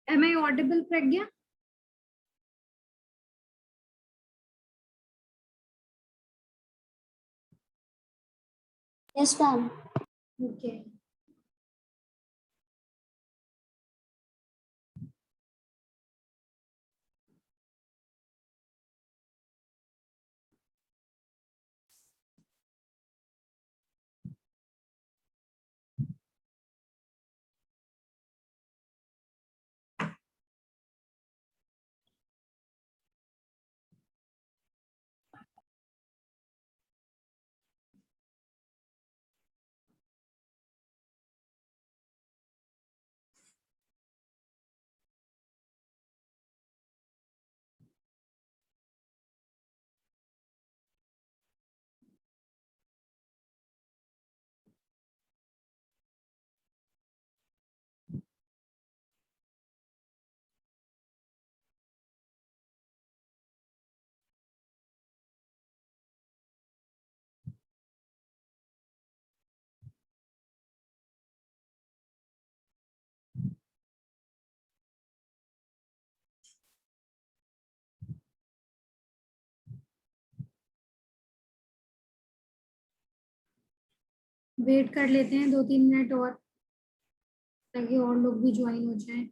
Am I audible, Pragya? Yes, ma'am. Okay. Wait कर लेते हैं 2-3 मिनट और, ताकि और लोग भी ज्वाइन हो जाएं।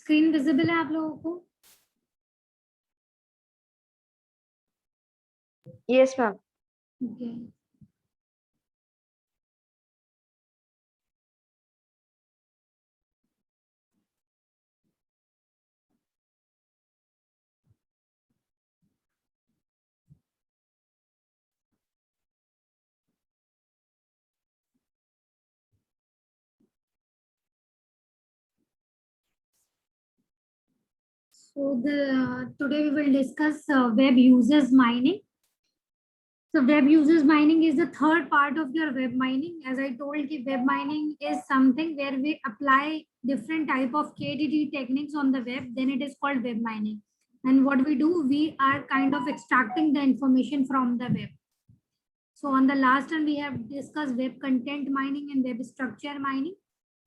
स्क्रीन विजिबल है आप लोगों को? Yes, ma'am. Okay. So today we will discuss web users mining. So web users mining is the third part of your web mining. As I told you, web mining is something where we apply different type of KDD techniques on the web. Then it is called web mining. And what we do, we are kind of extracting the information from the web. So on the last one, we have discussed web content mining and web structure mining.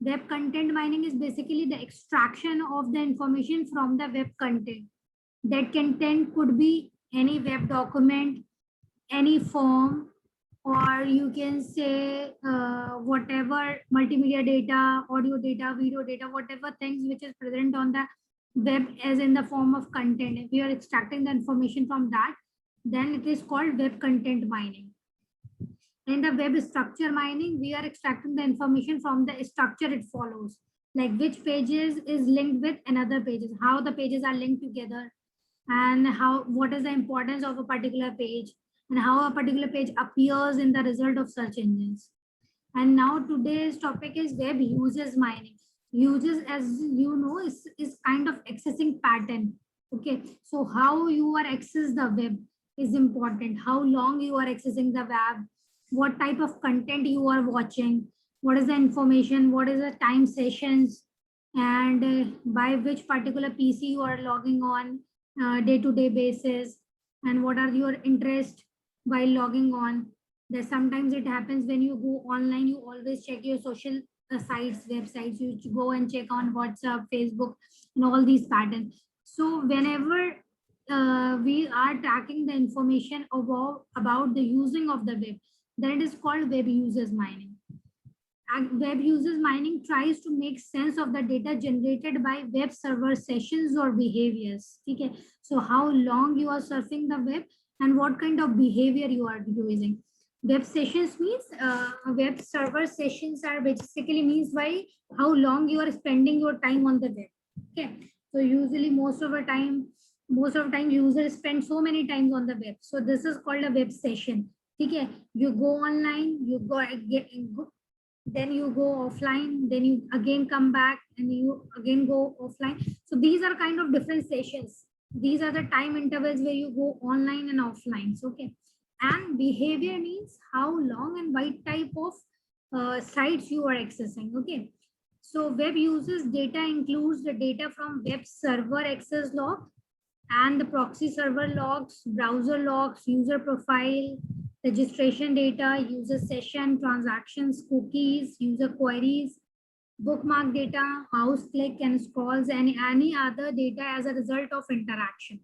Web content mining is basically the extraction of the information from the web content. That content could be any web document, any form, or you can say whatever multimedia data, audio data, video data, whatever things which is present on the web as in the form of content. If we are extracting the information from that, then it is called web content mining. In the web structure mining, we are extracting the information from the structure it follows, like which pages is linked with another pages, how the pages are linked together, and how what is the importance of a particular page, and how a particular page appears in the result of search engines. And now today's topic is web users mining. Users, as you know, is kind of accessing pattern. Okay, so how you are access the web is important. How long you are accessing the web, what type of content you are watching, what is the information, what is the time sessions, and by which particular PC you are logging on day-to-day basis, and what are your interest while logging on. That sometimes it happens when you go online, you always check your social sites, websites, you go and check on WhatsApp, Facebook, and all these patterns. So whenever we are tracking the information about the using of the web, that is called web users mining. And web users mining tries to make sense of the data generated by web server sessions or behaviors. Okay, so how long you are surfing the web and what kind of behavior you are using. Web sessions means web server sessions are basically means by how long you are spending your time on the web. Okay, so usually most of the time most of the time users spend so many times on the web. So this is called a web session. Okay, you go online, you go, then you go offline, then you again come back and you again go offline. So these are kind of different sessions. These are the time intervals where you go online and offline. So, okay, and behavior means how long and what type of sites you are accessing. Okay, so web users data includes the data from web server access log and the proxy server logs, browser logs, user profile, registration data, user session, transactions, cookies, user queries, bookmark data, mouse click and scrolls, and any other data as a result of interaction.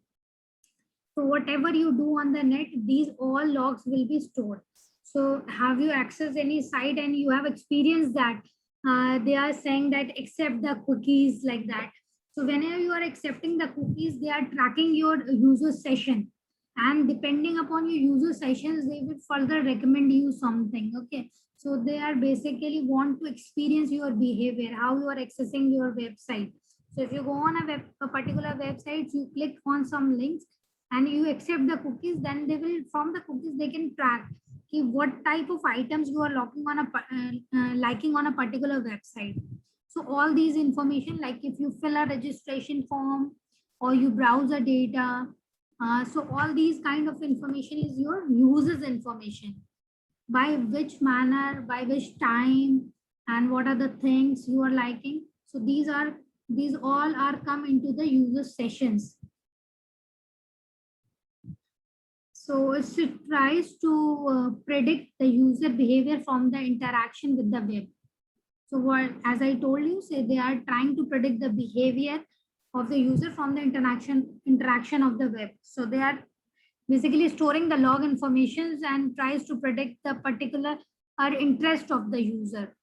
So whatever you do on the net, these all logs will be stored. So have you accessed any site and you have experienced that they are saying that accept the cookies like that. So whenever you are accepting the cookies, they are tracking your user session. And depending upon your user sessions, they will further recommend you something. Okay. So they are basically want to experience your behavior, how you are accessing your website. So if you go on a particular website, you click on some links and you accept the cookies, then they will, from the cookies, they can track what type of items you are liking on a particular website. So all these information, like if you fill a registration form or you browse the data, so all these kind of information is your users information. By which manner, by which time, and what are the things you are liking. So these all are come into the user sessions. So it tries to predict the user behavior from the interaction with the web. So what, as I told you, say they are trying to predict the behavior of the user from the interaction of the web. So they are basically storing the log informations and tries to predict the particular or interest of the user.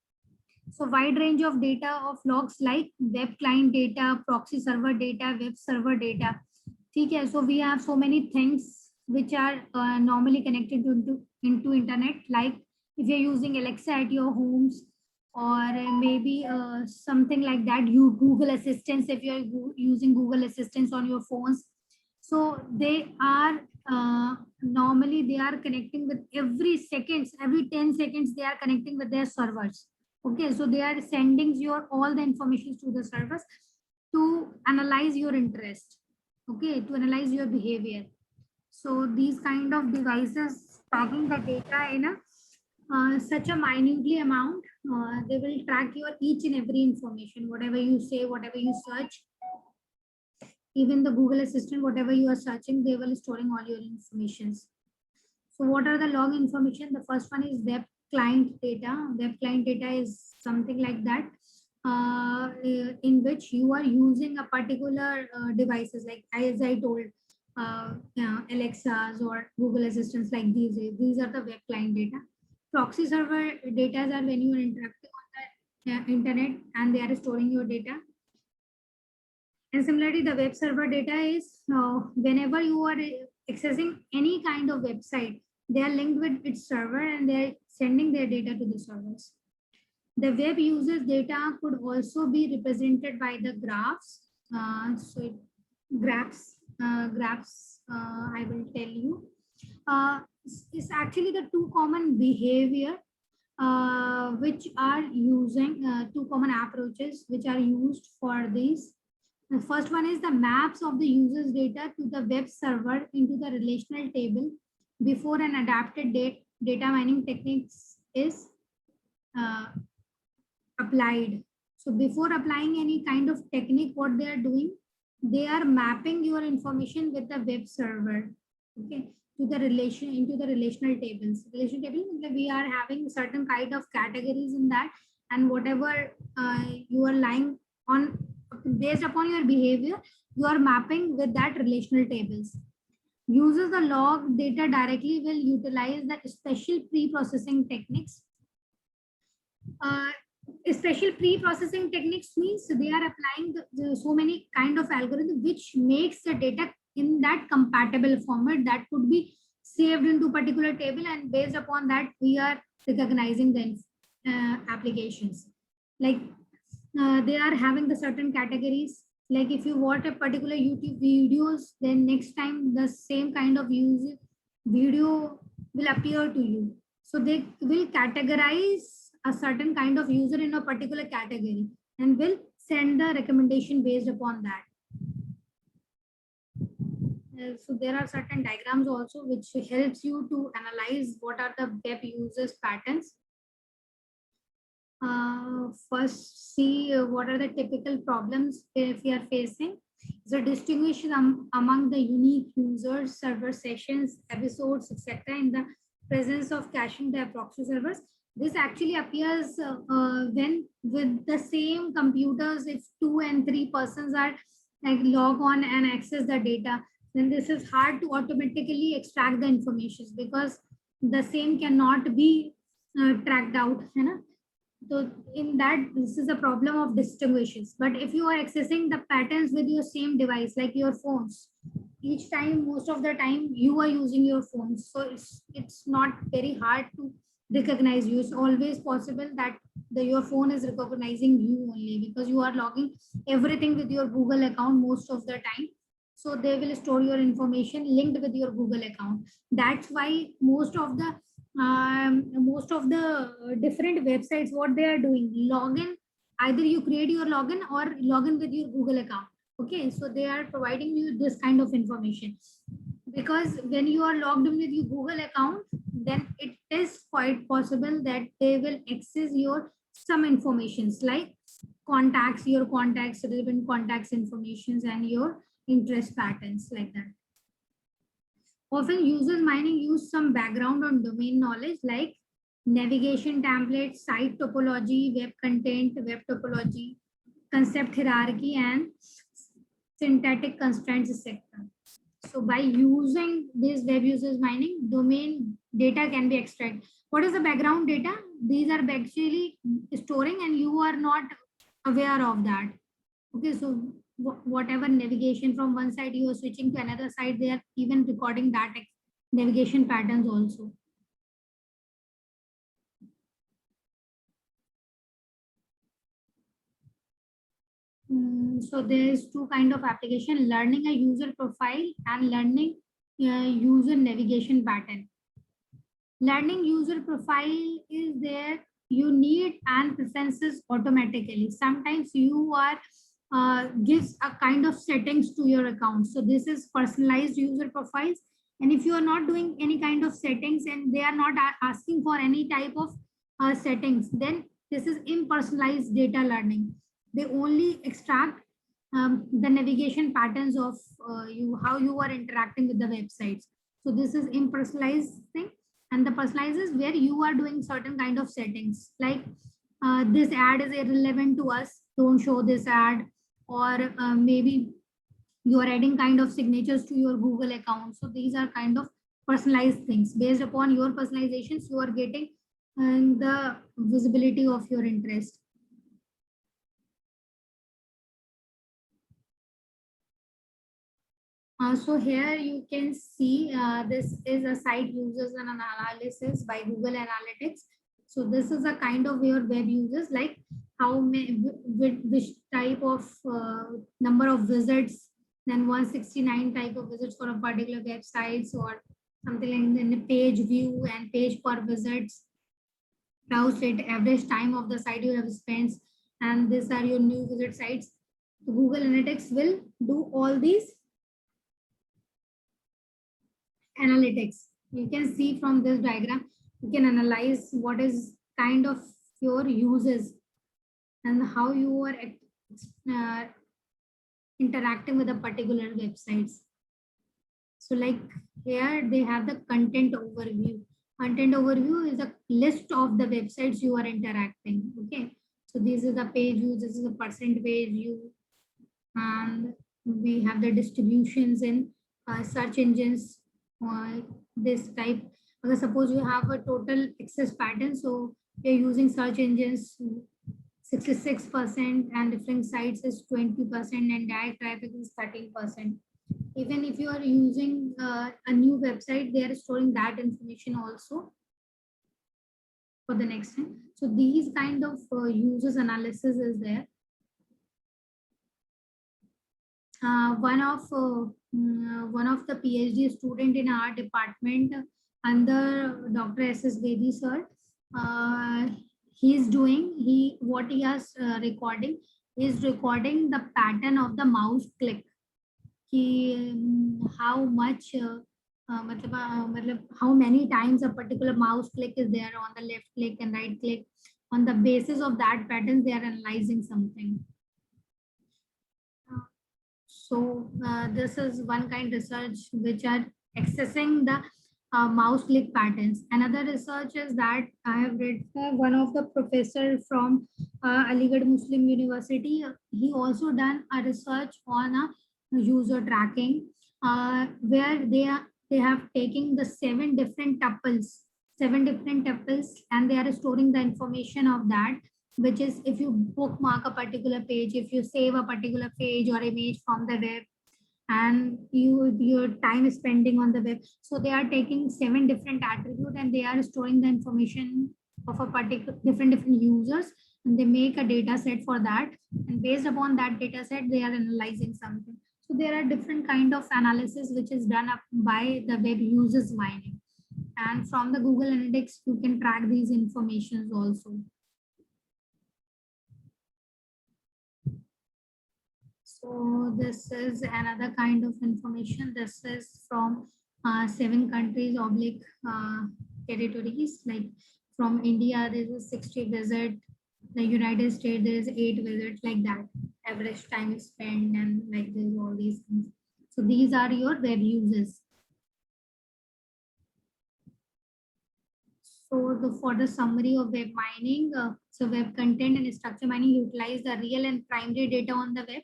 So wide range of data of logs like web client data, proxy server data, web server data. Okay, so we have so many things which are normally connected into internet, like if you're using Alexa at your homes, or maybe something like that, you Google Assistants, if you're using Google Assistants on your phones. So they are normally they are connecting with every seconds, every 10 seconds, they are connecting with their servers. Okay, so they are sending your all the information to the servers to analyze your interest. Okay, to analyze your behavior. So these kind of devices tagging the data in a such a minutely amount, they will track your each and every information, whatever you say, whatever you search, even the Google Assistant, whatever you are searching, they will storing all your informations. So what are the log information? The first one is web client data. Web client data is something like that, in which you are using a particular devices, like as I told, Alexas or Google Assistants, like these. These are the web client data. Proxy server data are when you are interacting on the internet and they are storing your data. And similarly, the web server data is whenever you are accessing any kind of website, they are linked with its server and they are sending their data to the servers. The web users data could also be represented by the graphs. Graphs, I will tell you. It's actually the two common behavior which are using two common approaches which are used for these. The first one is the maps of the user's data to the web server into the relational table before an adapted data mining techniques is applied. So before applying any kind of technique, what they are doing, they are mapping your information with the web server, okay, to the relation into the relational tables. Relational table, we are having certain kind of categories in that, and whatever you are lying on based upon your behavior, you are mapping with that relational tables. Uses the log data directly will utilize the special pre-processing techniques. Special pre-processing techniques means they are applying so many kind of algorithm which makes the data in that compatible format that could be saved into particular table, and based upon that we are recognizing the applications. Like they are having the certain categories Like if you watch a particular YouTube videos, then next time the same kind of video will appear to you. So they will categorize a certain kind of user in a particular category and will send the recommendation based upon that. So there are certain diagrams also which helps you to analyze what are the web users patterns. First, see what are the typical problems if we are facing. So distinguish among the unique users, server sessions, episodes, etc. in the presence of caching the proxy servers. This actually appears when with the same computers, if 2 and 3 persons are like log on and access the data, then this is hard to automatically extract the information because the same cannot be tracked out. You know? So in that, this is a problem of distinguishes. But if you are accessing the patterns with your same device, like your phones, each time, most of the time, you are using your phones. So it's not very hard to recognize you. It's always possible that your phone is recognizing you only because you are logging everything with your Google account most of the time. So they will store your information linked with your Google account. That's why most of the different websites, what they are doing, login, either you create your login or login with your Google account. Okay, so they are providing you this kind of information because when you are logged in with your Google account, then it is quite possible that they will access your some informations like contacts, your contacts, relevant contacts informations, and your interest patterns like that. Often users mining use some background on domain knowledge like navigation templates, site topology, web content, web topology, concept hierarchy, and syntactic constraints, etc. So by using this web users mining, domain data can be extracted. What is the background data? These are actually storing and you are not aware of that. Okay, so whatever navigation from one side you are switching to another side, they are even recording that navigation patterns also. So there is two kind of application: learning a user profile and learning user navigation pattern. Learning user profile is there. You need and preferences automatically. Sometimes you are gives a kind of settings to your account. So this is personalized user profiles. And if you are not doing any kind of settings and they are not asking for any type of settings, then this is impersonalized data learning. They only extract the navigation patterns of how you are interacting with the websites. So this is impersonalized thing. And the personalized is where you are doing certain kind of settings like this ad is irrelevant to us, don't show this ad, or maybe you are adding kind of signatures to your Google account. So these are kind of personalized things. Based upon your personalizations, you are getting the visibility of your interest. So here you can see this is a site users and analysis by Google Analytics. So this is a kind of your web users, like how many, which type of number of visits, then 169 type of visits for a particular website or something like in the page view and page per visits, browse rate, average time of the site you have spent, and these are your new visit sites. Google Analytics will do all these analytics. You can see from this diagram, you can analyze what is kind of your uses and how you are interacting with a particular websites. So like here they have the content overview. Content overview is a list of the websites you are interacting. Okay. So this is the page view, this is a percent page view, and we have the distributions in search engines. This type, suppose you have a total access pattern, so you're using search engines 66% and different sites is 20% and direct traffic is 13%. Even if you are using a new website, they are storing that information also for the next time. So these kind of users analysis is there. one of the PhD student in our department under Dr. S.S. Bedi sir. Uh, what he has recording is recording the pattern of the mouse click. How much how many times a particular mouse click is there on the left click and right click. On the basis of that pattern, they are analyzing something. This is one kind research which are accessing the mouse click patterns. Another research is that I have read one of the professor from Aligarh Muslim University. He also done a research on a user tracking where they have taken the seven different tuples, and they are storing the information of that, which is if you bookmark a particular page, if you save a particular page or image from the web, and your time is spending on the web. So they are taking seven different attributes and they are storing the information of a particular different users, and they make a data set for that, and based upon that data set they are analyzing something. So there are different kind of analysis which is done up by the web users mining, and from the Google Analytics you can track these informations also. So this is another kind of information. This is from 7 countries oblique territories. Like from India, there is 60 visit. The United States, there is 8 visits, like that. Average time spent, and like there's all these things. So these are your web uses. So for the summary of web mining, so web content and structure mining utilize the real and primary data on the web,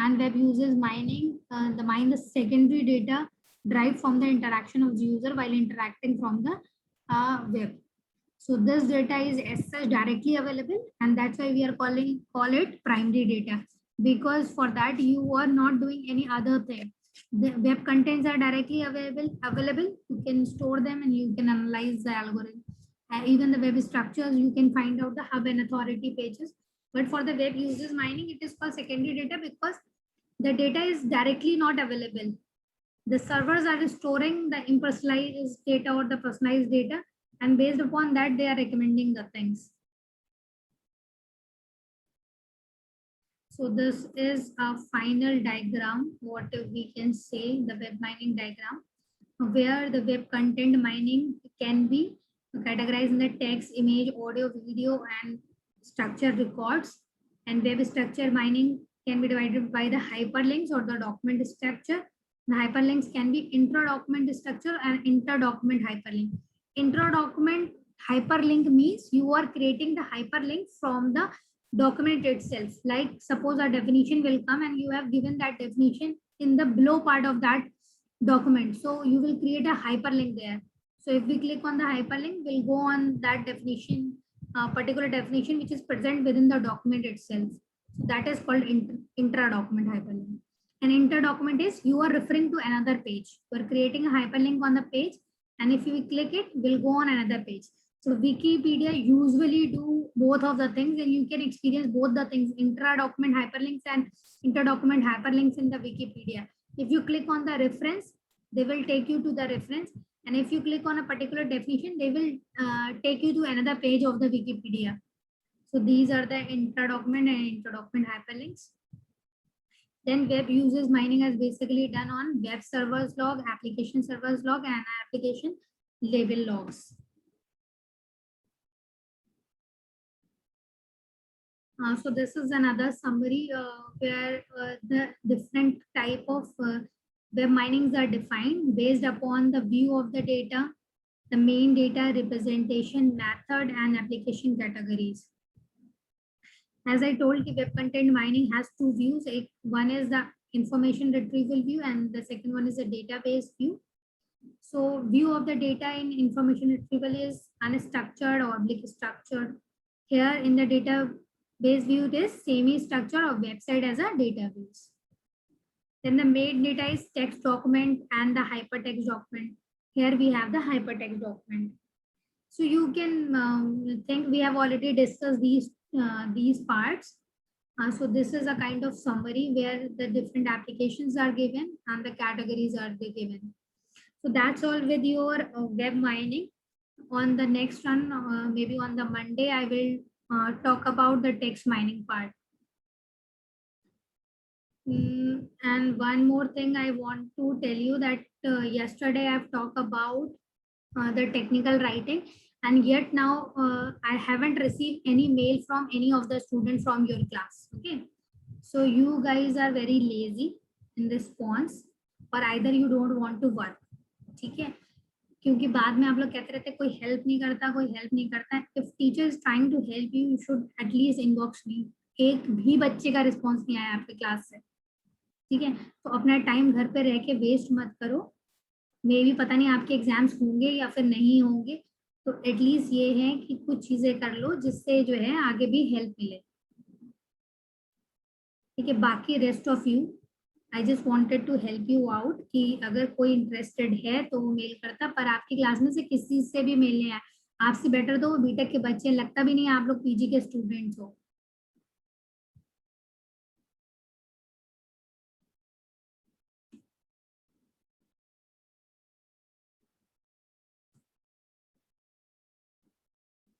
and web uses mining the secondary data derived from the interaction of the user while interacting from the web. So this data is as such directly available, and that's why we are call it primary data, because for that you are not doing any other thing. The web contents are directly available. You can store them and you can analyze the algorithm. Even the web structures, you can find out the hub and authority pages. But for the web uses mining, it is called secondary data because the data is directly not available. The servers are storing the impersonalized data or the personalized data, and based upon that, they are recommending the things. So this is a final diagram, what we can say, the web mining diagram, where the web content mining can be categorized in the text, image, audio, video, and structure records. And web structure mining can be divided by the hyperlinks or the document structure. The hyperlinks can be intra-document structure and inter-document hyperlink. Intra-document hyperlink means you are creating the hyperlink from the document itself. Like suppose a definition will come and you have given that definition in the below part of that document. So you will create a hyperlink there. So if we click on the hyperlink, we'll go on that definition, particular definition which is present within the document itself. So that is called intra-document hyperlink. An inter-document is you are referring to another page. You are creating a hyperlink on the page, and if you click it, we'll go on another page. So Wikipedia usually do both of the things, and you can experience both the things, intra-document hyperlinks and inter-document hyperlinks in the Wikipedia. If you click on the reference, they will take you to the reference. And if you click on a particular definition, they will take you to another page of the Wikipedia. So these are the intra-document and inter-document hyperlinks. Then web uses mining is basically done on web servers log, application servers log, and application label logs. So this is another summary where the different type of web minings are defined based upon the view of the data, the main data representation method, and application categories. As I told you, web content mining has two views. One is the information retrieval view, and the second one is a database view. So view of the data in information retrieval is unstructured or oblique structured. Here in the database view, it is semi-structured or website as a database. Then the main data is text document and the hypertext document. Here we have the hypertext document. So you can think we have already discussed these parts. So this is a kind of summary where the different applications are given and the categories are given. So that's all with your web mining. On the next one, maybe on the Monday, I will talk about the text mining part. And one more thing I want to tell you that yesterday I've talked about the technical writing, and yet now I haven't received any mail from any of the students from your class. Okay, so you guys are very lazy in response, or either you don't want to work. ठीक है, क्योंकि बाद में आप लोग कहते रहते कोई हेल्प नहीं करता, कोई हेल्प नहीं करता. If teacher is trying to help you, you should at least inbox me. एक भी बच्चे का रिस्पॉन्स नहीं आया आपके क्लास से. ठीक है, तो अपना टाइम घर पे रह के वेस्ट मत करो. मे भी पता नहीं आपके एग्जाम्स होंगे या फिर नहीं होंगे, तो एटलीस्ट ये है कि कुछ चीजें कर लो जिससे जो है आगे भी हेल्प मिले. ठीक है, बाकी rest of you I just wanted to help you out कि अगर कोई इंटरेस्टेड है तो वो मेल करता, पर आपकी क्लास में से किसी से भी मेल नहीं आया. आपसे बेटर तो वो बीटेक के बच्चे, लगता भी नहीं आप लोग पीजी के स्टूडेंट्स हो.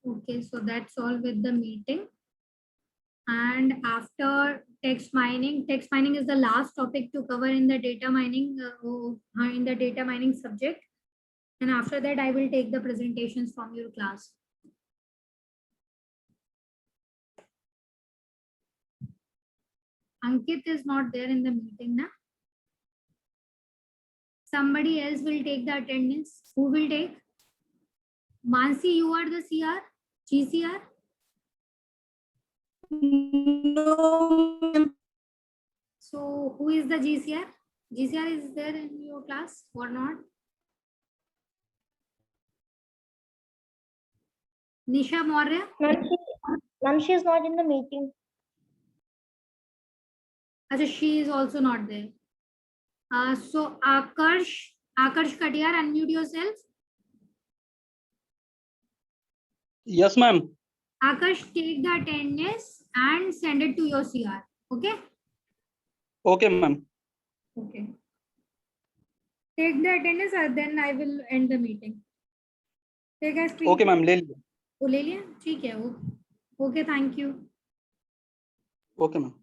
Okay, so that's all with the meeting. And after text mining is the last topic to cover in the data mining subject. And after that, I will take the presentations from your class. Ankit is not there in the meeting now. Somebody else will take the attendance. Who will take? Mansi, you are the CR? GCR? No. So who is the GCR? GCR is there in your class or not? Nisha Maurya? Ma'am, she is not in the meeting. Achha, she is also not there. So Akarsh Katiyar, unmute yourself. Yes, ma'am. Akash, take the attendance and send it to your CR. Okay? Okay, ma'am. Okay. Take the attendance and then I will end the meeting. Take a screen. Okay, ma'am. ले लिया. वो ले लिया? ठीक है. Okay, thank you. Okay, ma'am.